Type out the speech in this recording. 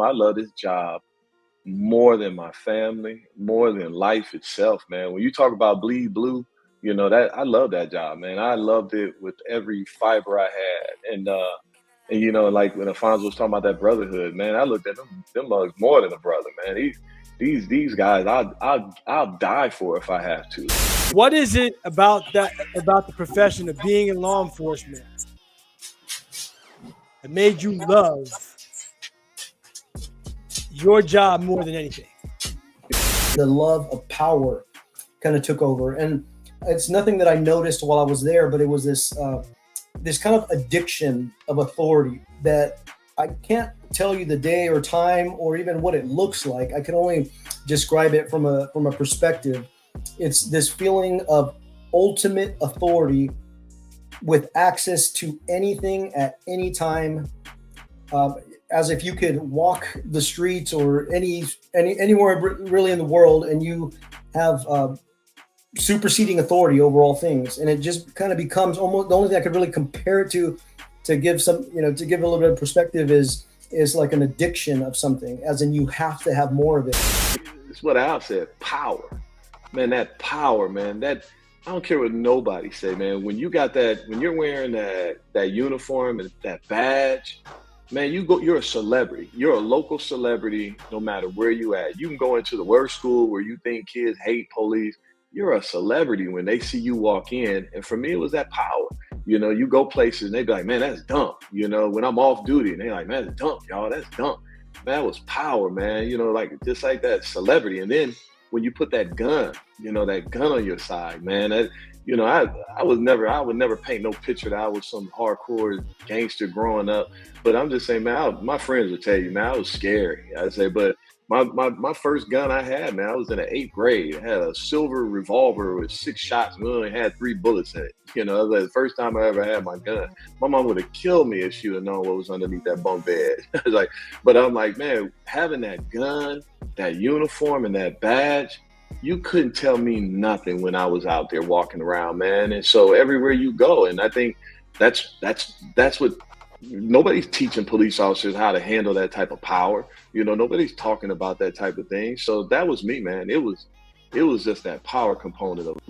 I love this job more than my family, more than life itself, man. When you talk about bleed blue, that I love that job, man. I loved it with every fiber I had. And like when Alfonso was talking about that brotherhood, man, I looked at them mugs more than a brother, man. These guys, I'll die for if I have to. What is it about the profession of being in law enforcement that made you love your job more than anything? The love of power kind of took over, and it's nothing that I noticed while I was there, but it was this kind of addiction of authority that I can't tell you the day or time or even what it looks like. I can only describe it from a perspective. It's this feeling of ultimate authority with access to anything at any time, as if you could walk the streets or anywhere really in the world, and you have superseding authority over all things. And it just kind of becomes almost the only thing I could really compare it to give some, to give a little bit of perspective is like an addiction of something, as in you have to have more of it. It's what Al said, power. Man, that power, man, that I don't care what nobody say, man. When you got that, when you're wearing that uniform and that badge, man, you're a celebrity. You're a local celebrity no matter where you at. You can go into the worst school where you think kids hate police. You're a celebrity when they see you walk in. And for me, it was that power. You go places and they be like, man, that's dumb. When I'm off duty and they like, man, that's dumb, y'all, that's dumb. Man, that was power, man. Just like that celebrity. And then when you put that gun, that gun on your side, man, that, I would never paint no picture that I was some hardcore gangster growing up. But I'm just saying, man, my friends would tell you, man, I was scary. I'd say, but my first gun I had, man, I was in the 8th grade. I had a silver revolver with 6 shots. We only had 3 bullets in it. It was like the first time I ever had my gun. My mom would have killed me if she would have known what was underneath that bunk bed. But I'm like, man, having that gun, that uniform, and that badge, you couldn't tell me nothing when I was out there walking around, man. And so everywhere you go, and I think that's what nobody's teaching police officers how to handle that type of power. Nobody's talking about that type of thing. So that was me, man. It was just that power component of it.